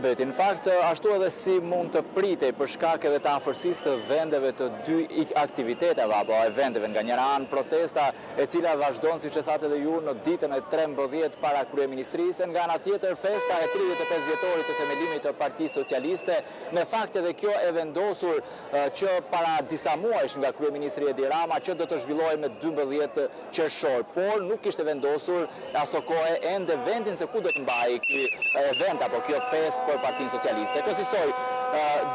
Beti, në fakt ashtu edhe si mund të pritej për shkak edhe të afërsisë të vendeve të dy aktiviteteve apo eventeve, nga njëra anë protesta e cila vazhdon, siç e thatë edhe ju, në ditën e 13 para kryeministrisë, nga ana tjetër festa e 35 vjetorit të themelimit të Partisë Socialiste, me fakt edhe kjo e vendosur që para disa muajsh nga kryeministri Edi Rama që do të zhvillohej me 12 qershor, por nuk ishte vendosur aso kohë ende vendin se ku do të mbahej ky event apo kjo fest për Partinë Socialiste. Kësaj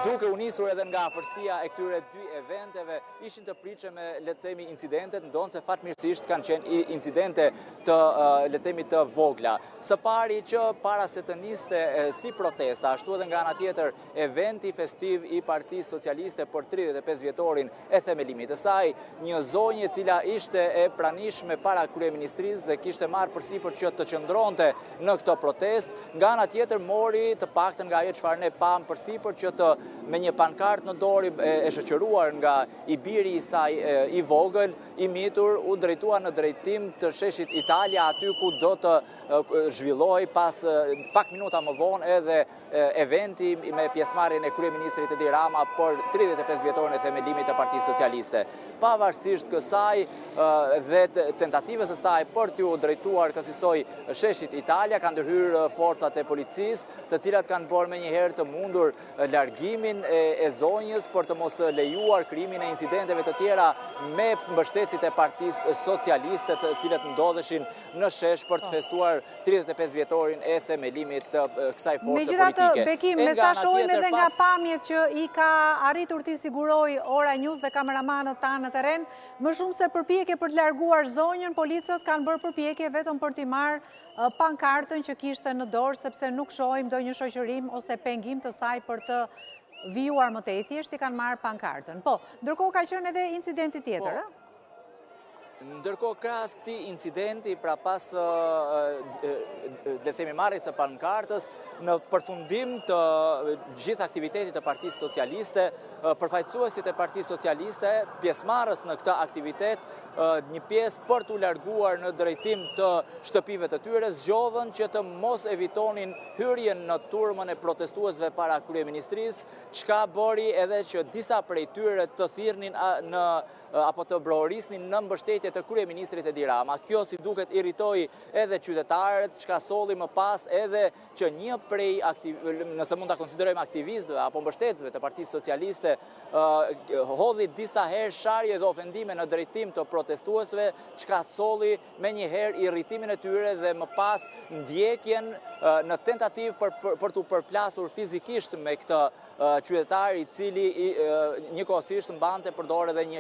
duke u nisur edhe nga afërsia e këtyre dy eventeve, ishin të pritshme le të themi incidentet, ndonse fatmirësisht kanë qenë incidente të le të themi të vogla. Së pari që para se të niste si protesta, ashtu edhe nga ana tjetër eventi festiv i Partisë Socialiste për 35 vjetorin e themelimit të saj, një zonjë e cila ishte e pranishme para kryeministrisë dhe kishte marrë përsipër që të qëndronte në këtë protestë, nga ana tjetër mori të paktën nga ajo çfarë ne pam përsipër që me një pankartë në dorë e shoqëruar nga i biri i saj i vogël, i mitur, u drejtua në drejtim të sheshit Italia, aty ku do të zhvillohej pas pak minuta më vonë edhe eventi me pjesëmarrjen e kryeministrit Edi Rama për 35 vjetorin e themelimit të Partisë Socialiste. Pavarësisht kësaj dhe tentativës së saj për t'u drejtuar kësaj sheshit Italia, kanë ndërhyrë forcat e policisë, të cilat kanë bërë menjëherë të mundur largimin e zonjës për të mos lejuar krimin e incidenteve të tjera me mbështetësit e Partisë Socialiste, të cilët ndodheshin në shesh për të festuar 35 vjetorin e themelimit të kësaj force politike. Megjithatë, Bekim, me sa shohim edhe nga pamjet që i ka arritur t'i siguroj Ora News dhe kameramanët tanë në terren, më shumë se përpjekje për të larguar zonjën, policët kanë bërë përpjekje vetëm për t'i marrë pankartën që kishte në dorë, sepse nuk shohim ndonjë shoqërim ose pengim të saj për të vijuar më tej, thjesht i kanë marrë pankartën. Po, ndërkohë ka qenë edhe incidenti tjetër, ë? Ndërkohë krahas këtij incidenti, pra pas le themi marrjes së pankartës, në përfundim të gjithë aktivitetit të Partisë Socialiste, përfaqësuesit e Partisë Socialiste, pjesëmarrës në këtë aktivitet, një pjesë për t'u larguar në drejtim të shtëpive të tyre, zgjodhën që të mos evitonin hyrjen në turmën e protestuesve para kryeministrisë, çka bëri edhe që disa prej tyre të thirrnin apo të brohorisnin në mbështetje të kryeministrit Edi Rama. Kjo si duket irritoi edhe qytetarët, çka solli më pas edhe që një prej nëse mund ta konsiderojmë aktivistëve apo mbështetësve të Partisë Socialiste hodhi disa herë sharje dhe ofendime në drejtim të protestuesve, çka solli menjëherë irritimin e tyre dhe më pas ndjekjen në tentativë për t'u përplasur fizikisht me këtë qytetar i cili njëkohësisht mbante përdor edhe një